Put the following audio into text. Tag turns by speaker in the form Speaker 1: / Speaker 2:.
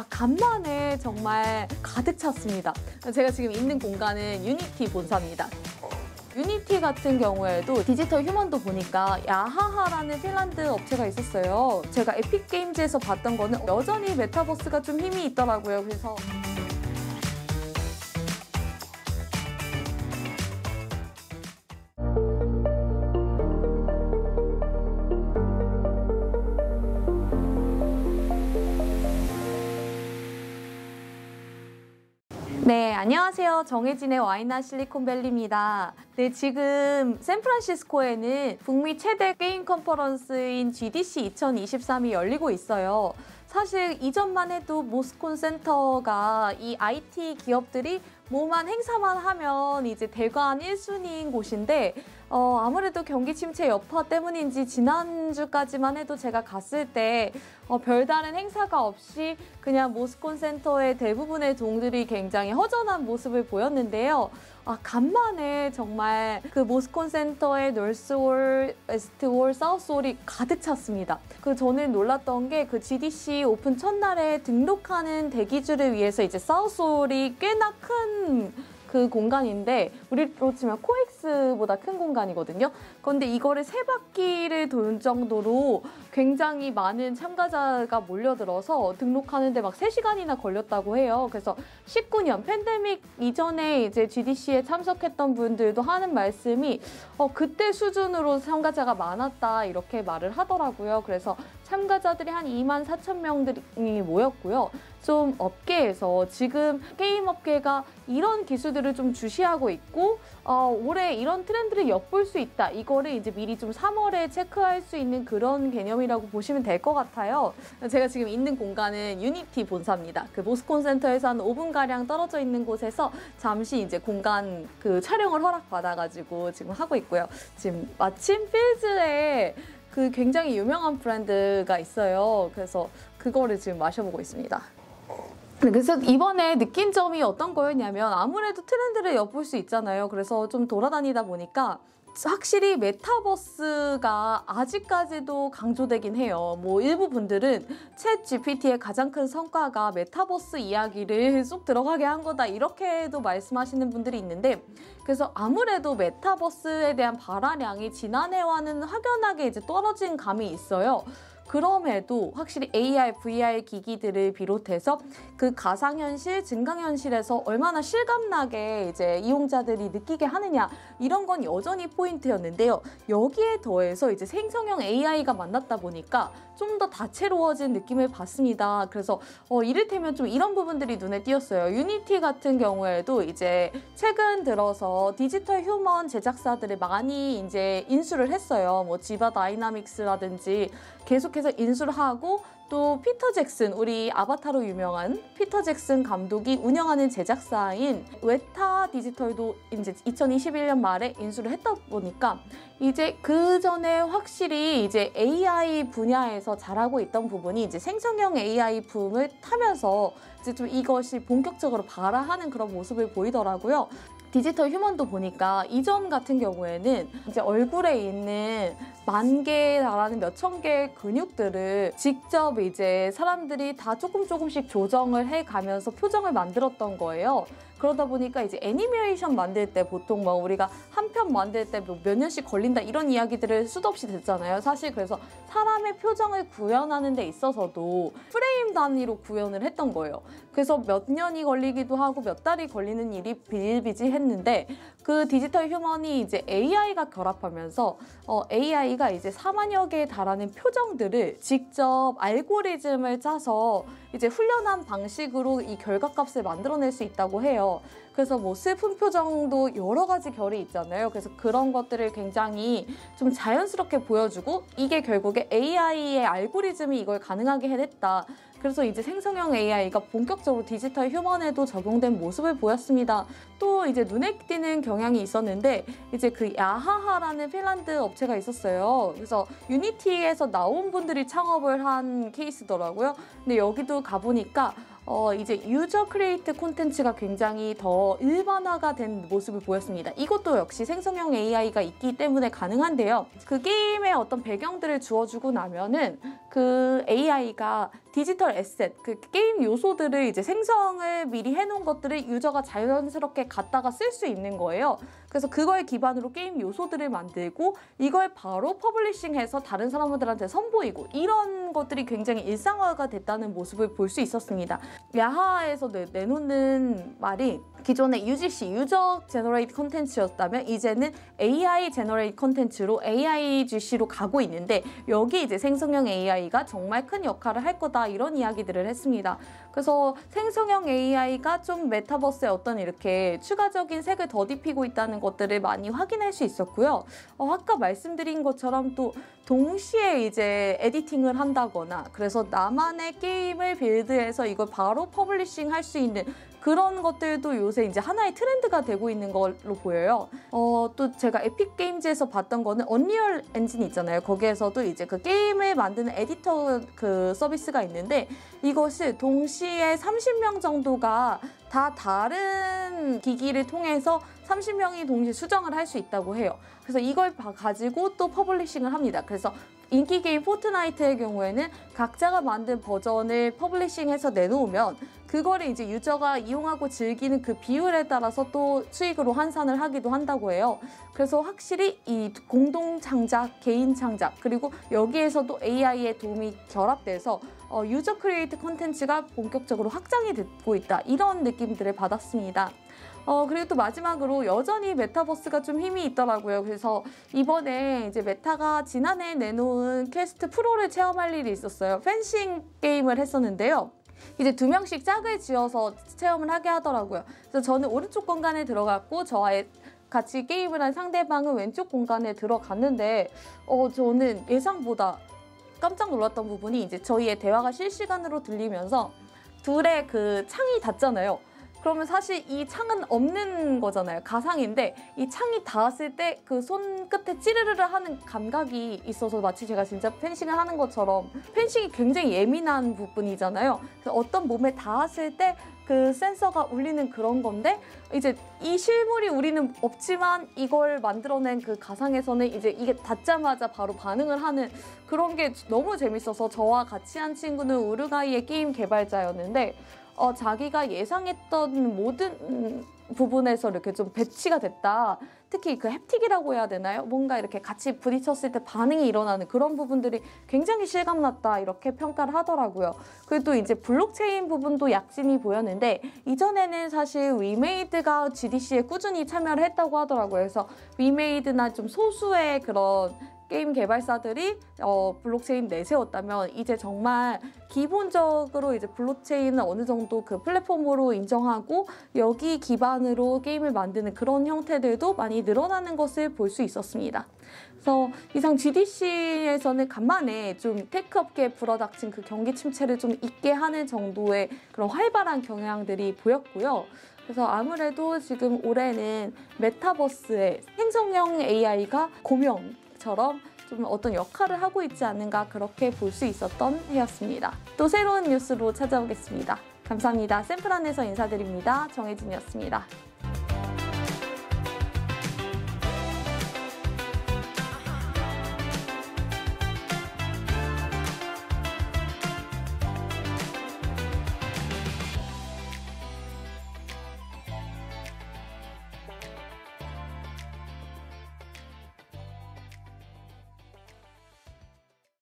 Speaker 1: 간만에 정말 가득 찼습니다. 제가 지금 있는 공간은 유니티 본사입니다. 유니티 같은 경우에도 디지털 휴먼도 보니까 야하하라는 핀란드 업체가 있었어요. 제가 에픽게임즈에서 봤던 거는 여전히 메타버스가 좀 힘이 있더라고요. 그래서 네, 안녕하세요. 정혜진의 와이나 실리콘밸리입니다. 네, 지금 샌프란시스코에는 북미 최대 게임 컨퍼런스인 GDC 2023이 열리고 있어요. 사실 이전만 해도 모스콘 센터가 이 IT 기업들이 뭐만 행사만 하면 이제 대관 1순위인 곳인데 아무래도 경기 침체 여파 때문인지 지난주까지만 해도 제가 갔을 때 별다른 행사가 없이 그냥 모스콘 센터의 대부분의 동들이 굉장히 허전한 모습을 보였는데요. 간만에 정말 그 모스콘 센터의 노스홀, 웨스트홀, 사우스홀이 가득 찼습니다. 저는 놀랐던 게 그 GDC 오픈 첫날에 등록하는 대기줄을 위해서 이제 사우스홀이 꽤나 큰 그 공간인데 우리로 치면 코엑스보다 큰 공간이거든요. 그런데 이거를 3바퀴를 돌 정도로 굉장히 많은 참가자가 몰려들어서 등록하는데 막 3시간이나 걸렸다고 해요. 그래서 19년 팬데믹 이전에 이제 GDC에 참석했던 분들도 하는 말씀이 그때 수준으로 참가자가 많았다 이렇게 말을 하더라고요. 그래서 참가자들이 한 24,000명들이 모였고요. 좀 업계에서 지금 게임 업계가 이런 기술들을 좀 주시하고 있고 올해 이런 트렌드를 엿볼 수 있다. 이거를 이제 미리 좀 3월에 체크할 수 있는 그런 개념이라고 보시면 될 것 같아요. 제가 지금 있는 공간은 유니티 본사입니다. 그 모스콘 센터에서 한 5분가량 떨어져 있는 곳에서 잠시 이제 공간 그 촬영을 허락받아가지고 지금 하고 있고요. 지금 마침 필즈에 그 굉장히 유명한 브랜드가 있어요. 그래서 그거를 지금 마셔보고 있습니다. 그래서 이번에 느낀 점이 어떤 거였냐면 아무래도 트렌드를 엿볼 수 있잖아요. 그래서 좀 돌아다니다 보니까 확실히 메타버스가 아직까지도 강조되긴 해요. 뭐 일부 분들은 챗 GPT의 가장 큰 성과가 메타버스 이야기를 쏙 들어가게 한 거다 이렇게도 말씀하시는 분들이 있는데 그래서 아무래도 메타버스에 대한 발화량이 지난해와는 확연하게 이제 떨어진 감이 있어요. 그럼에도 확실히 AR, VR 기기들을 비롯해서 그 가상현실, 증강현실에서 얼마나 실감나게 이제 이용자들이 느끼게 하느냐 이런 건 여전히 포인트였는데요. 여기에 더해서 이제 생성형 AI가 만났다 보니까 좀 더 다채로워진 느낌을 받습니다. 그래서 이를테면 좀 이런 부분들이 눈에 띄었어요. 유니티 같은 경우에도 이제 최근 들어서 디지털 휴먼 제작사들을 많이 이제 인수를 했어요. 뭐 지바 다이나믹스라든지 계속해서 인수를 하고 또 피터 잭슨, 우리 아바타로 유명한 피터 잭슨 감독이 운영하는 제작사인 웨타 디지털도 이제 2021년 말에 인수를 했다 보니까 이제 그 전에 확실히 이제 AI 분야에서 잘하고 있던 부분이 이제 생성형 AI 붐을 타면서 이제 좀 이것이 본격적으로 발화하는 그런 모습을 보이더라고요. 디지털 휴먼도 보니까 이전 같은 경우에는 이제 얼굴에 있는 10,000개에 달하는 몇천 개의 근육들을 직접 이제 사람들이 다 조금씩 조정을 해가면서 표정을 만들었던 거예요. 그러다 보니까 이제 애니메이션 만들 때 보통 뭐 우리가 한 편 만들 때 몇 년씩 걸린다 이런 이야기들을 수도 없이 듣잖아요. 사실 그래서 사람의 표정을 구현하는 데 있어서도 프레임 단위로 구현을 했던 거예요. 그래서 몇 년이 걸리기도 하고 몇 달이 걸리는 일이 비일비재했는데 그 디지털 휴먼이 이제 AI가 결합하면서 AI가 이제 4만여 개에 달하는 표정들을 직접 알고리즘을 짜서 이제 훈련한 방식으로 이 결과값을 만들어낼 수 있다고 해요. 그래서 뭐 슬픈 표정도 여러 가지 결이 있잖아요. 그래서 그런 것들을 굉장히 좀 자연스럽게 보여주고 이게 결국에 AI의 알고리즘이 이걸 가능하게 해냈다. 그래서 이제 생성형 AI가 본격적으로 디지털 휴먼에도 적용된 모습을 보였습니다. 또 이제 눈에 띄는 경향이 있었는데 이제 그 야하하라는 핀란드 업체가 있었어요. 그래서 유니티에서 나온 분들이 창업을 한 케이스더라고요. 근데 여기도 가보니까 이제 유저 크리에이트 콘텐츠가 굉장히 더 일반화가 된 모습을 보였습니다. 이것도 역시 생성형 AI가 있기 때문에 가능한데요. 그 게임의 어떤 배경들을 주어주고 나면은 그 AI가 디지털 에셋, 그 게임 요소들을 이제 생성을 미리 해놓은 것들을 유저가 자연스럽게 갖다가 쓸 수 있는 거예요. 그래서 그걸 기반으로 게임 요소들을 만들고 이걸 바로 퍼블리싱해서 다른 사람들한테 선보이고 이런 것들이 굉장히 일상화가 됐다는 모습을 볼 수 있었습니다. 야하에서 내놓는 말이 기존의 UGC, 유저 제너레이트 컨텐츠였다면 이제는 AI 제너레이트 컨텐츠로 AIGC로 가고 있는데 여기 이제 생성형 AI가 정말 큰 역할을 할 거다 이런 이야기들을 했습니다. 그래서 생성형 AI가 좀 메타버스에 어떤 이렇게 추가적인 색을 더입히고 있다는 것들을 많이 확인할 수 있었고요. 아까 말씀드린 것처럼 또 동시에 이제 에디팅을 한다거나 그래서 나만의 게임을 빌드해서 이걸 바로 퍼블리싱 할 수 있는 그런 것들도 요새 이제 하나의 트렌드가 되고 있는 걸로 보여요. 또 제가 에픽 게임즈에서 봤던 거는 언리얼 엔진 있잖아요. 거기에서도 이제 그 게임을 만드는 에디터 그 서비스가 있는데 이것을 동시에 30명 정도가 다 다른 기기를 통해서 30명이 동시에 수정을 할 수 있다고 해요. 그래서 이걸 가지고 또 퍼블리싱을 합니다. 그래서 인기 게임 포트나이트의 경우에는 각자가 만든 버전을 퍼블리싱해서 내놓으면 그거를 이제 유저가 이용하고 즐기는 그 비율에 따라서 또 수익으로 환산을 하기도 한다고 해요. 그래서 확실히 이 공동 창작, 개인 창작 그리고 여기에서도 AI의 도움이 결합돼서 유저 크리에이트 콘텐츠가 본격적으로 확장이 되고 있다 이런 느낌들을 받았습니다. 그리고 또 마지막으로 여전히 메타버스가 좀 힘이 있더라고요. 그래서 이번에 이제 메타가 지난해 내놓은 퀘스트 프로를 체험할 일이 있었어요. 펜싱 게임을 했었는데요. 이제 2명씩 짝을 지어서 체험을 하게 하더라고요. 그래서 저는 오른쪽 공간에 들어갔고 저와 같이 게임을 한 상대방은 왼쪽 공간에 들어갔는데 저는 예상보다 깜짝 놀랐던 부분이 이제 저희의 대화가 실시간으로 들리면서 둘의 그 창이 닿잖아요. 그러면 사실 이 창은 없는 거잖아요. 가상인데 이 창이 닿았을 때 그 손끝에 찌르르르 하는 감각이 있어서 마치 제가 진짜 펜싱을 하는 것처럼 펜싱이 굉장히 예민한 부분이잖아요. 그래서 어떤 몸에 닿았을 때 그 센서가 울리는 그런 건데 이제 이 실물이 우리는 없지만 이걸 만들어낸 그 가상에서는 이제 이게 닿자마자 바로 반응을 하는 그런 게 너무 재밌어서 저와 같이 한 친구는 우루과이의 게임 개발자였는데 자기가 예상했던 모든 부분에서 이렇게 좀 배치가 됐다. 특히 그 햅틱이라고 해야 되나요? 뭔가 이렇게 같이 부딪혔을 때 반응이 일어나는 그런 부분들이 굉장히 실감났다. 이렇게 평가를 하더라고요. 그리고 또 이제 블록체인 부분도 약진이 보였는데 이전에는 사실 위메이드가 GDC에 꾸준히 참여를 했다고 하더라고요. 그래서 위메이드나 좀 소수의 그런 게임 개발사들이 블록체인 내세웠다면 이제 정말 기본적으로 이제 블록체인은 어느 정도 그 플랫폼으로 인정하고 여기 기반으로 게임을 만드는 그런 형태들도 많이 늘어나는 것을 볼 수 있었습니다. 그래서 이상 GDC에서는 간만에 좀 테크업계 불어닥친 그 경기 침체를 좀 잊게 하는 정도의 그런 활발한 경향들이 보였고요. 그래서 아무래도 지금 올해는 메타버스의 생성형 AI가 고명처럼 좀 어떤 역할을 하고 있지 않는가 그렇게 볼 수 있었던 해였습니다. 또 새로운 뉴스로 찾아오겠습니다. 감사합니다. 샘플안에서 인사드립니다. 정혜진이었습니다.